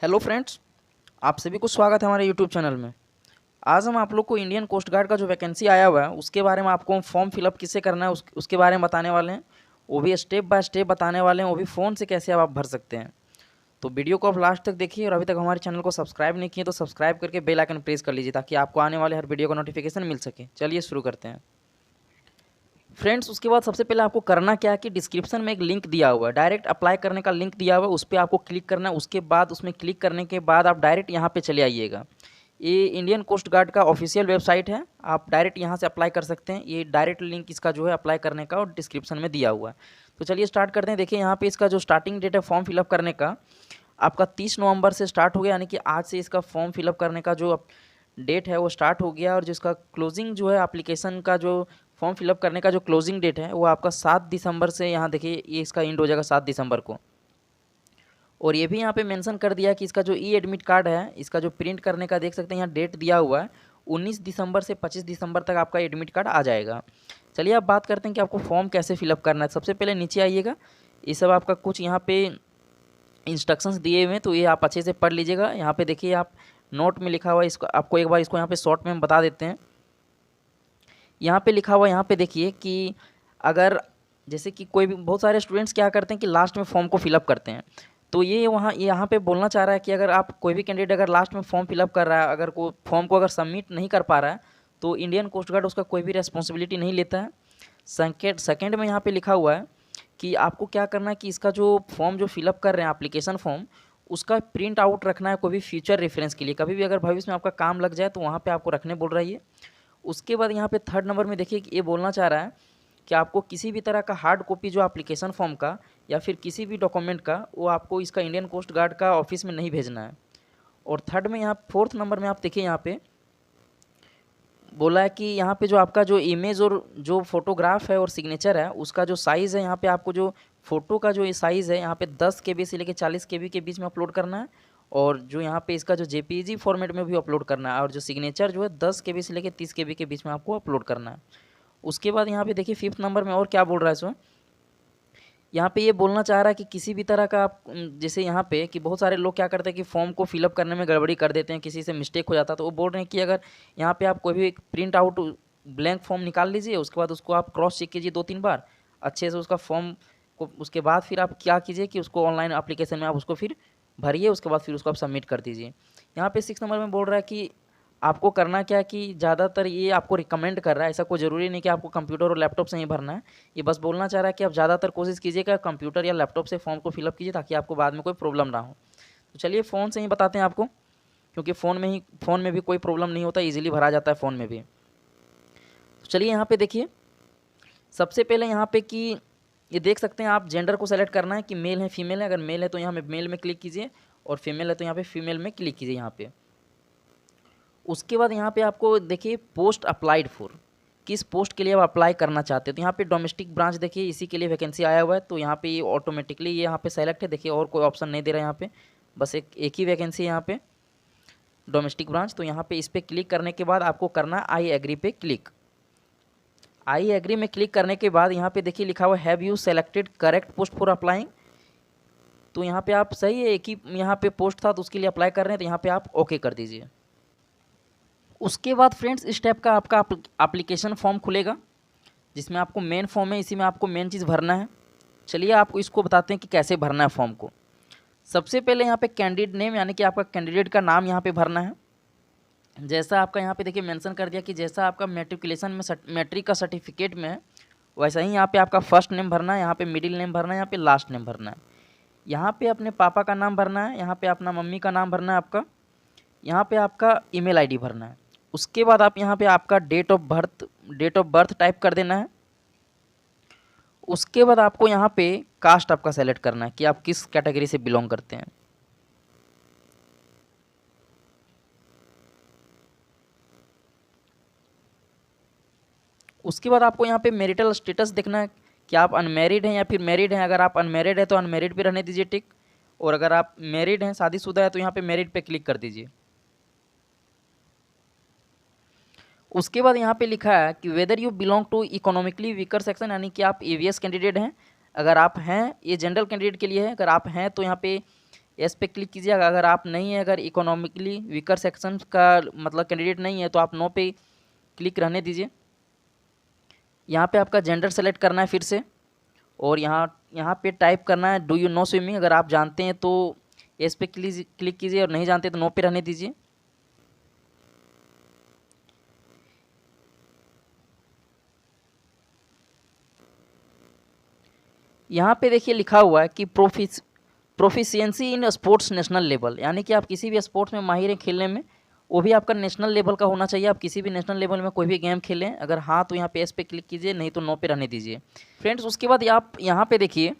Hello friends, आप सभी को स्वागत है हमारे यूट्यूब चैनल में। आज हम आप लोग को इंडियन कोस्ट गार्ड का जो वैकेंसी आया हुआ है उसके बारे में आपको फॉर्म फिलअप किससे करना है उसके बारे में बताने वाले हैं। वो भी स्टेप बाय स्टेप बताने वाले हैं, वो भी फ़ोन से कैसे आप भर सकते हैं। तो वीडियो को आप लास्ट तक देखिए और अभी तक हमारे चैनल को सब्सक्राइब नहीं किए तो सब्सक्राइब करके बेल आइकन प्रेस कर लीजिए ताकि आपको आने वाले हर वीडियो का नोटिफिकेशन मिल सके। चलिए शुरू करते हैं फ्रेंड्स। उसके बाद सबसे पहले आपको करना क्या है कि डिस्क्रिप्शन में एक लिंक दिया हुआ है, डायरेक्ट अप्लाई करने का लिंक दिया हुआ है, उस पर आपको क्लिक करना है। उसके बाद उसमें क्लिक करने के बाद आप डायरेक्ट यहाँ पे चले आइएगा। ये इंडियन कोस्ट गार्ड का ऑफिशियल वेबसाइट है, आप डायरेक्ट यहाँ से अप्लाई कर सकते हैं। ये डायरेक्ट लिंक इसका जो है अप्लाई करने का और डिस्क्रिप्शन में दिया हुआ है। तो चलिए स्टार्ट करते हैं। देखिए यहाँ पे इसका जो स्टार्टिंग डेट है फॉर्म फिलअप करने का आपका 30 नवंबर से स्टार्ट हो गया, यानी कि आज से इसका फॉर्म फिलअप करने का जो डेट है वो स्टार्ट हो गया। और जिसका क्लोजिंग जो है एप्लीकेशन का जो फॉर्म फिलअप करने का जो क्लोजिंग डेट है वो आपका 7 दिसंबर से, यहाँ देखिए ये इसका एंड हो जाएगा 7 दिसंबर को। और ये भी यहाँ पे मेंशन कर दिया कि इसका जो ई एडमिट कार्ड है इसका जो प्रिंट करने का देख सकते हैं यहाँ डेट दिया हुआ है 19 दिसंबर से 25 दिसंबर तक आपका एडमिट कार्ड आ जाएगा। चलिए अब बात करते हैं कि आपको फॉर्म कैसे फिलअप करना है। सबसे पहले नीचे आइएगा, ये सब आपका कुछ यहाँ पे इंस्ट्रक्शंस दिए हुए हैं तो ये आप अच्छे से पढ़ लीजिएगा। यहाँ पे देखिए आप नोट में लिखा हुआ है, इसको आपको एक बार इसको यहाँ पे शॉर्ट में हम बता देते हैं। यहाँ पे लिखा हुआ यहाँ पे देखिए कि अगर जैसे कि कोई भी बहुत सारे स्टूडेंट्स क्या करते हैं कि लास्ट में फॉर्म को फिलअप करते हैं। तो ये वहाँ यहाँ पे बोलना चाह रहा है कि अगर आप कोई भी कैंडिडेट अगर लास्ट में फॉर्म फिलअप कर रहा है, अगर को फॉर्म को अगर सबमिट नहीं कर पा रहा है तो इंडियन कोस्ट गार्ड उसका कोई भी रेस्पॉन्सिबिलिटी नहीं लेता है। सेकेंड में यहाँ पे लिखा हुआ है कि आपको क्या करना है कि इसका जो फॉर्म जो फिलअप कर रहे हैं एप्लीकेशन फॉर्म उसका प्रिंट आउट रखना है कोई भी फ्यूचर रेफरेंस के लिए, कभी भी अगर भविष्य में आपका काम लग जाए तो वहाँ पे आपको रखने बोल रही है। उसके बाद यहाँ पे थर्ड नंबर में देखिए कि ये बोलना चाह रहा है कि आपको किसी भी तरह का हार्ड कॉपी जो एप्लीकेशन फॉर्म का या फिर किसी भी डॉक्यूमेंट का वो आपको इसका इंडियन कोस्ट गार्ड का ऑफिस में नहीं भेजना है। और थर्ड में यहाँ फोर्थ नंबर में आप देखिए यहाँ पे बोला है कि यहाँ पे जो आपका जो इमेज और जो फोटोग्राफ है और सिग्नेचर है उसका जो साइज़ है, यहाँ पे आपको जो फ़ोटो का जो साइज़ है यहाँ पे 10 KB से लेकर 40 KB के बीच में अपलोड करना है। और जो यहाँ पे इसका जो JPG फॉर्मेट में भी अपलोड करना है। और जो सिग्नेचर जो है 10 KB से लेकर 30 KB के बीच में आपको अपलोड करना है। उसके बाद यहाँ पे देखिए फिफ्थ नंबर में और क्या बोल रहा है इसमें, यहाँ पे ये बोलना चाह रहा है कि किसी भी तरह का आप जैसे यहाँ पे कि बहुत सारे लोग क्या करते हैं कि फॉर्म को फिलअप करने में गड़बड़ी कर देते हैं, किसी से मिस्टेक हो जाता है। तो वो बोल रहे हैं कि अगर यहाँ पे आप कोई भी प्रिंट आउट ब्लैंक फॉर्म निकाल लीजिए, उसके बाद उसको आप क्रॉस चेक कीजिए 2-3 बार अच्छे से उसका फॉर्म को। उसके बाद फिर आप क्या कीजिए कि उसको ऑनलाइन एप्लीकेशन में आप उसको फिर भरिए, उसके बाद फिर उसको आप सबमिट कर दीजिए। यहाँ पे 6 नंबर में बोल रहा है कि आपको करना क्या है कि ज़्यादातर ये आपको रिकमेंड कर रहा है, ऐसा कोई ज़रूरी नहीं कि आपको कंप्यूटर और लैपटॉप से ही भरना है। ये बस बोलना चाह रहा है कि आप ज़्यादातर कोशिश कीजिएगा कंप्यूटर या लैपटॉप से फॉर्म को फिलअप कीजिए ताकि आपको बाद में कोई प्रॉब्लम ना हो। तो चलिए फ़ोन से ही बताते हैं आपको, क्योंकि फ़ोन में भी कोई प्रॉब्लम नहीं होता, ईजिली भरा जाता है फ़ोन में भी। तो चलिए यहाँ पे देखिए सबसे पहले यहाँ पे कि ये देख सकते हैं आप जेंडर को सेलेक्ट करना है कि मेल है फीमेल है। अगर मेल है तो यहाँ मेल में क्लिक कीजिए और फीमेल है तो यहाँ पे फीमेल में क्लिक कीजिए यहाँ पे। उसके बाद यहाँ पे आपको देखिए पोस्ट अप्लाइड फॉर, किस पोस्ट के लिए आप अप्लाई करना चाहते हैं। तो यहाँ पे डोमेस्टिक ब्रांच देखिए इसी के लिए वैकेंसी आया हुआ है, तो यहाँ पे ये ऑटोमेटिकली ये यहाँ पे सेलेक्ट है। देखिए और कोई ऑप्शन नहीं दे रहा है यहाँ पे, बस एक ही वैकेंसी है यहाँ पे डोमेस्टिक ब्रांच। तो यहाँ पे इस पर क्लिक करने के बाद आपको करना है आई एग्री पे क्लिक। आई एग्री में क्लिक करने के बाद यहाँ पे देखिए लिखा हुआ have you selected correct post for applying. तो यहाँ पे आप सही है, एक ही यहाँ पे पोस्ट था तो उसके लिए अप्लाई कर रहे हैं, तो यहाँ पे आप ओके कर दीजिए। उसके बाद फ्रेंड्स इस टाइप का आपका एप्लीकेशन फॉर्म खुलेगा जिसमें आपको मेन फॉर्म है, इसी में आपको मेन चीज़ भरना है। चलिए आपको इसको बताते हैं कि कैसे भरना है फॉर्म को। सबसे पहले यहाँ पे कैंडिडेट नेम यानी कि आपका कैंडिडेट का नाम यहाँ पे भरना है। जैसा आपका यहाँ पे देखिए मेंशन कर दिया कि जैसा आपका मैट्रिकुलेशन में मैट्रिक का सर्टिफिकेट में है वैसा ही यहाँ पे आपका फर्स्ट नेम भरना है, यहाँ पे मिडिल नेम भरना है, यहाँ पे लास्ट नेम भरना है। यहाँ पे अपने पापा का नाम भरना है, यहाँ पे अपना मम्मी का नाम भरना है आपका, यहाँ पे आपका ईमेल आईडी भरना है। उसके बाद आप यहाँ पे आपका डेट ऑफ बर्थ टाइप कर देना है। उसके बाद आपको यहाँ पे कास्ट आपका सेलेक्ट करना है कि आप किस कैटेगरी से बिलोंग करते हैं। उसके बाद आपको यहाँ पे मैरिटल स्टेटस देखना है कि आप अनमैरिड हैं या फिर मैरिड हैं। अगर आप अनमैरिड हैं तो अनमैरिड पे रहने दीजिए टिक, और अगर आप मैरिड हैं शादीशुदा है तो यहाँ पे मैरिड पे क्लिक कर दीजिए। उसके बाद यहाँ पे लिखा है कि whether you belong to economically weaker section, यानी कि आप ईवीएस कैंडिडेट हैं। अगर आप हैं, ये जनरल कैंडिडेट के लिए है, अगर आप हैं तो यहाँ पे एस पे क्लिक कीजिए। अगर आप नहीं है, अगर इकोनॉमिकली वीकर सेक्शन का मतलब कैंडिडेट नहीं है तो आप नो पे क्लिक रहने दीजिए। यहाँ पे आपका जेंडर सेलेक्ट करना है फिर से, और यहाँ यहाँ पे टाइप करना है डू यू नो स्विमिंग। अगर आप जानते हैं तो एस पे क्लिक कीजिए, और नहीं जानते तो नो पे रहने दीजिए। यहाँ पे देखिए लिखा हुआ है कि proficiency in sports national level, यानी कि आप किसी भी स्पोर्ट्स में माहिर हैं खेलने में, वो भी आपका नेशनल लेवल का होना चाहिए। आप किसी भी नेशनल लेवल में कोई भी गेम खेलें। अगर हाँ तो यहाँ पे एस पे क्लिक कीजिए, नहीं तो नो पे रहने दीजिए। फ्रेंड्स उसके बाद आप यहाँ पे देखिए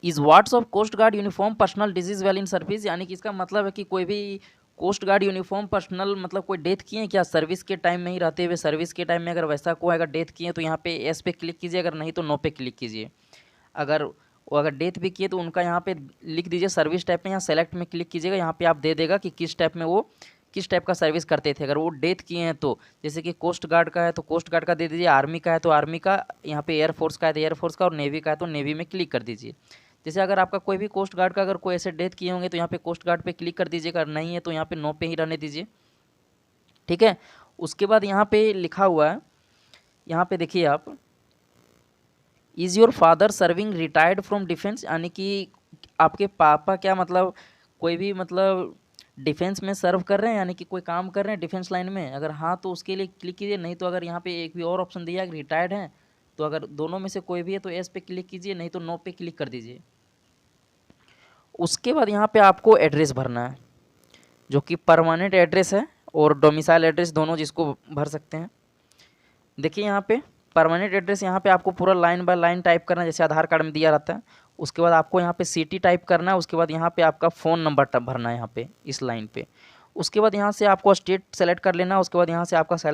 is wards of coast guard uniform personnel disease well in service, यानी कि इसका मतलब है कि कोई भी कोस्ट गार्ड यूनिफॉर्म पर्सनल मतलब कोई डेथ किए हैं क्या सर्विस के टाइम में ही रहते हुए, सर्विस के टाइम में अगर वैसा कोई अगर डेथ किए तो यहाँ पे एस पे क्लिक कीजिए, अगर नहीं तो नो पे क्लिक कीजिए। अगर वो अगर डेथ भी किए तो उनका यहाँ पे लिख दीजिए सर्विस टाइप में, यहाँ सेलेक्ट में क्लिक कीजिएगा। यहाँ पे आप दे देगा कि किस टाइप में वो किस टाइप का सर्विस करते थे। अगर वो डेथ किए हैं तो जैसे कि कोस्ट गार्ड का है तो कोस्ट गार्ड का दे दीजिए, आर्मी का है तो आर्मी का, यहाँ पे एयरफोर्स का है तो एयरफोर्स का, और नेवी का है तो नेवी में क्लिक कर दीजिए। जैसे अगर आपका कोई भी कोस्ट गार्ड का अगर कोई ऐसे डेथ किए होंगे तो यहाँ पे कोस्ट गार्ड पे क्लिक कर दीजिएगा, अगर नहीं है तो यहाँ पे नो पे ही रहने दीजिए। ठीक है। उसके बाद यहाँ पे लिखा हुआ है, यहाँ पे देखिए आप, is your father serving retired from defence, यानी कि आपके पापा क्या मतलब कोई भी मतलब डिफेंस में सर्व कर रहे हैं, यानी कि कोई काम कर रहे हैं डिफेंस लाइन में। अगर हाँ तो उसके लिए क्लिक कीजिए, नहीं तो अगर यहाँ पे एक भी और ऑप्शन दिया है रिटायर्ड हैं, तो अगर दोनों में से कोई भी है तो एस पे क्लिक कीजिए, नहीं तो नो पे क्लिक कर दीजिए। उसके बाद यहाँ पे आपको एड्रेस भरना है, जो कि परमानेंट एड्रेस है और डोमिसाइल एड्रेस, दोनों जिसको भर सकते हैं। देखिए यहाँ पे परमानेंट एड्रेस, यहाँ पे आपको पूरा लाइन बाय लाइन टाइप करना है जैसे आधार कार्ड में दिया रहता है। उसके बाद आपको यहाँ पे सिटी टाइप करना है। उसके बाद यहाँ पे आपका फ़ोन नंबर भरना है यहाँ पे इस लाइन पे। उसके बाद यहाँ से आपको स्टेट सेलेक्ट कर लेना। उसके बाद यहाँ से आपका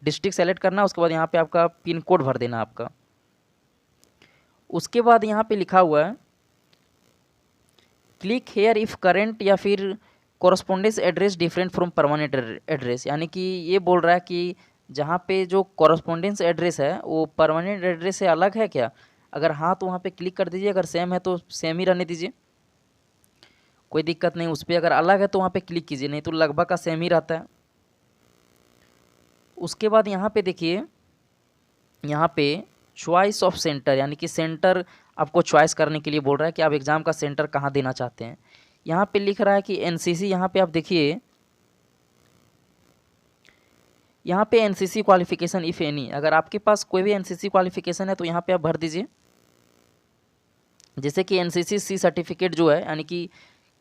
डिस्ट्रिक्ट सेलेक्ट करना। उसके बाद यहाँ पे आपका पिन कोड भर देना आपका। उसके बाद यहाँ पे लिखा हुआ है क्लिक हेयर इफ़ करेंट या फिर correspondence address different from permanent address, यानी कि ये बोल रहा है कि जहाँ पे जो कॉरस्पॉन्डेंस एड्रेस है वो परमानेंट एड्रेस से अलग है क्या। अगर हाँ तो वहाँ पे क्लिक कर दीजिए, अगर सेम है तो सेम ही रहने दीजिए, कोई दिक्कत नहीं। उस पर अगर अलग है तो वहाँ पे क्लिक कीजिए, नहीं तो लगभग का सेम ही रहता है। उसके बाद यहाँ पे देखिए, यहाँ पे चॉइस ऑफ सेंटर, यानी कि सेंटर आपको चॉइस करने के लिए बोल रहा है कि आप एग्ज़ाम का सेंटर कहाँ देना चाहते हैं। यहाँ पे लिख रहा है कि एनसीसी, यहाँ पे आप देखिए यहाँ पे एनसीसी क्वालिफिकेशन इफ़ एनी, अगर आपके पास कोई भी एनसीसी क्वालिफिकेशन है तो यहाँ पे आप भर दीजिए। जैसे कि एनसीसी सी सर्टिफिकेट जो है, यानी कि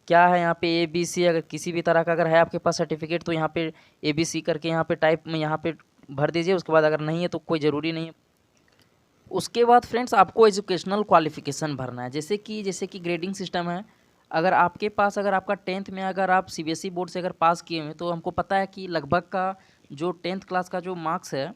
क्या है यहाँ पे ABC, अगर किसी भी तरह का अगर है आपके पास सर्टिफिकेट तो यहाँ पे ABC करके यहाँ पे टाइप में यहाँ पे भर दीजिए। उसके बाद अगर नहीं है तो कोई ज़रूरी नहीं है। उसके बाद फ्रेंड्स आपको एजुकेशनल क्वालिफिकेशन भरना है। जैसे कि ग्रेडिंग सिस्टम है। अगर आपके पास अगर आपका 10th में अगर आप CBSE बोर्ड से अगर पास किए हुए तो हमको पता है कि लगभग का जो 10th क्लास का जो मार्क्स है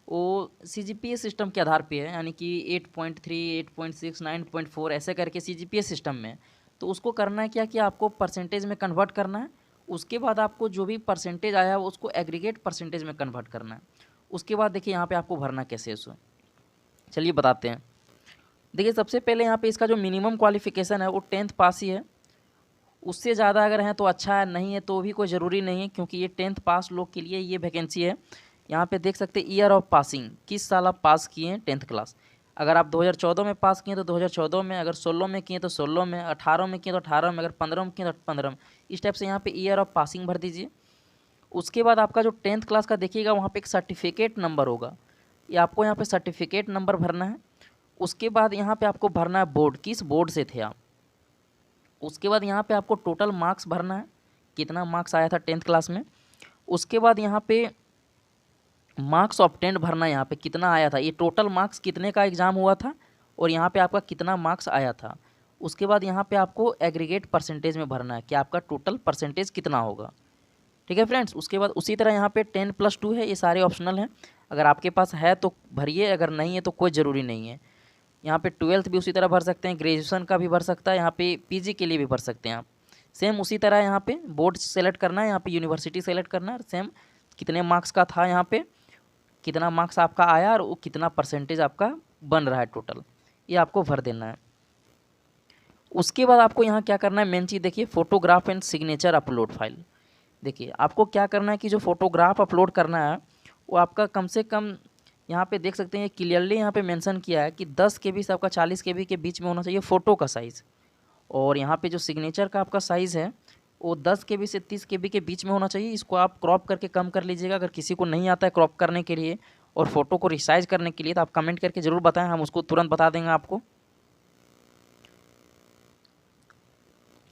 वो CGPA सिस्टम के आधार पे है, यानी कि 8.3, 8.6, 9.4 ऐसे करके CGPA सिस्टम में। तो उसको करना है क्या कि आपको परसेंटेज में कन्वर्ट करना है। उसके बाद आपको जो भी परसेंटेज आया है उसको एग्रीगेट परसेंटेज में कन्वर्ट करना है। उसके बाद देखिए यहाँ पे आपको भरना कैसे है उसको, चलिए बताते हैं। देखिए सबसे पहले यहाँ पे इसका जो मिनिमम क्वालिफिकेशन है वो 10th पास ही है। उससे ज़्यादा अगर हैं तो अच्छा है, नहीं है तो भी कोई ज़रूरी नहीं है, क्योंकि ये 10th पास लोग के लिए ये वैकेंसी है। यहाँ पे देख सकते हैं ईयर ऑफ पासिंग, किस साल आप पास किए हैं 10th क्लास। अगर आप 2014 में पास किए तो 2014 में, अगर 16 में किए तो 16 में, 18 में किए तो 18 में, अगर 15 में किए तो 15 में। इस टाइप से यहाँ पे ईयर ऑफ पासिंग भर दीजिए। उसके बाद आपका जो 10th क्लास का देखिएगा वहाँ पे एक सर्टिफिकेट नंबर होगा, ये आपको यहाँ पे सर्टिफिकेट नंबर भरना है। उसके बाद यहाँ पे आपको भरना है बोर्ड, किस बोर्ड से थे आप। उसके बाद यहाँ पे आपको टोटल मार्क्स भरना है, कितना मार्क्स आया था 10th क्लास में। उसके बाद यहाँ पे मार्क्स ऑब्टेंड भरना है, यहाँ पे कितना आया था, ये टोटल मार्क्स कितने का एग्ज़ाम हुआ था और यहाँ पे आपका कितना मार्क्स आया था। उसके बाद यहाँ पे आपको एग्रीगेट परसेंटेज में भरना है कि आपका टोटल परसेंटेज कितना होगा। ठीक है फ्रेंड्स। उसके बाद उसी तरह यहाँ पे 10+2 है, ये सारे ऑप्शनल हैं। अगर आपके पास है तो भरिए, अगर नहीं है तो कोई ज़रूरी नहीं है। यहाँ पे 12th भी उसी तरह भर सकते हैं, ग्रेजुएशन का भी भर सकता है, यहाँ पे PG के लिए भी भर सकते हैं आप। सेम उसी तरह यहाँ पे बोर्ड सेलेक्ट करना है, यहाँ पे यूनिवर्सिटी सेलेक्ट करना है, सेम कितने मार्क्स का था, यहाँ पे कितना मार्क्स आपका आया और वो कितना परसेंटेज आपका बन रहा है टोटल, ये आपको भर देना है। उसके बाद आपको यहाँ क्या करना है, मेन चीज़ देखिए, photograph and signature upload file. देखिए आपको क्या करना है कि जो फोटोग्राफ अपलोड करना है वो आपका कम से कम, यहाँ पे देख सकते हैं क्लियरली यहाँ पे मेंशन किया है कि 10 KB से आपका 40 KB के बीच में होना चाहिए फ़ोटो का साइज़। और यहाँ पे जो सिग्नेचर का आपका साइज़ है वो 10 KB से 30 KB के बीच में होना चाहिए। इसको आप क्रॉप करके कम कर लीजिएगा। अगर किसी को नहीं आता है क्रॉप करने के लिए और फ़ोटो को रिसाइज करने के लिए तो आप कमेंट करके ज़रूर बताएं, हम उसको तुरंत बता देंगे आपको।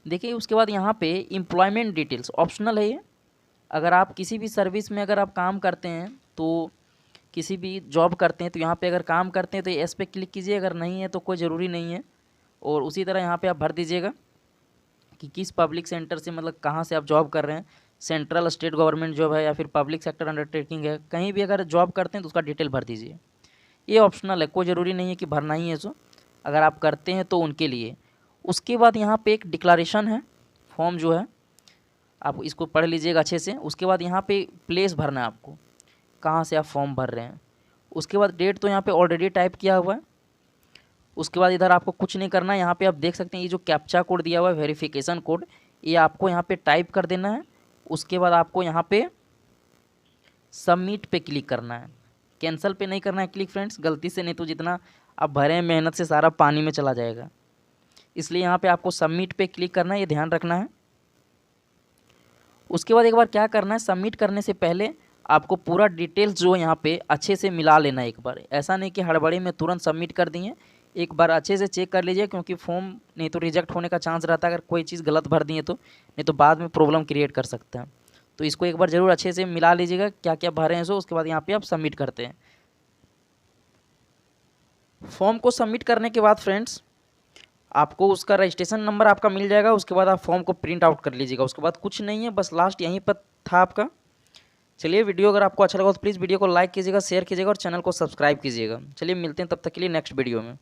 देखिए उसके बाद यहाँ पे एम्प्लॉयमेंट डिटेल्स ऑप्शनल है ये। अगर आप किसी भी सर्विस में अगर आप काम करते हैं तो किसी भी जॉब करते हैं तो यहाँ पे अगर काम करते हैं तो एस पे क्लिक कीजिए, अगर नहीं है तो कोई ज़रूरी नहीं है। और उसी तरह यहाँ पे आप भर दीजिएगा कि किस पब्लिक सेंटर से, मतलब कहाँ से आप जॉब कर रहे हैं, सेंट्रल स्टेट गवर्नमेंट जॉब है या फिर पब्लिक सेक्टर अंडरटेकिंग है, कहीं भी अगर जॉब करते हैं तो उसका डिटेल भर दीजिए। ये ऑप्शनल है, कोई ज़रूरी नहीं है कि भरना ही है सो, अगर आप करते हैं तो उनके लिए। उसके बाद यहाँ पे एक डिक्लेरेशन है, फॉर्म जो है आप इसको पढ़ लीजिएगा अच्छे से। उसके बाद यहाँ पे प्लेस भरना है आपको, कहाँ से आप फॉर्म भर रहे हैं। उसके बाद डेट तो यहाँ पे ऑलरेडी टाइप किया हुआ है। उसके बाद इधर आपको कुछ नहीं करना है, यहाँ पे आप देख सकते हैं ये जो कैप्चा कोड दिया हुआ है वेरिफिकेशन कोड, ये आपको यहाँ पे टाइप कर देना है। उसके बाद आपको यहाँ पे सबमिट पे क्लिक करना है, कैंसिल पे नहीं करना है क्लिक फ्रेंड्स, गलती से, नहीं तो जितना आप भरे हैं मेहनत से सारा पानी में चला जाएगा। इसलिए यहाँ पे आपको सबमिट पे क्लिक करना है, ये ध्यान रखना है। उसके बाद एक बार क्या करना है, सबमिट करने से पहले आपको पूरा डिटेल्स जो यहाँ पे अच्छे से मिला लेना है एक बार। ऐसा नहीं कि हड़बड़ी में तुरंत सबमिट कर दिए, एक बार अच्छे से चेक कर लीजिए, क्योंकि फॉर्म नहीं तो रिजेक्ट होने का चांस रहता है अगर कोई चीज़ गलत भर दिए तो, नहीं तो बाद में प्रॉब्लम क्रिएट कर सकता है। तो इसको एक बार ज़रूर अच्छे से मिला लीजिएगा क्या क्या भरे हैं सो। उसके बाद यहाँ पे आप सबमिट करते हैं। फॉर्म को सबमिट करने के बाद फ्रेंड्स आपको उसका रजिस्ट्रेशन नंबर आपका मिल जाएगा। उसके बाद आप फॉर्म को प्रिंट आउट कर लीजिएगा। उसके बाद कुछ नहीं है, बस लास्ट यहीं पर था आपका। चलिए वीडियो अगर आपको अच्छा लगा तो प्लीज़ वीडियो को लाइक कीजिएगा, शेयर कीजिएगा और चैनल को सब्सक्राइब कीजिएगा। चलिए मिलते हैं तब तक के लिए नेक्स्ट वीडियो में।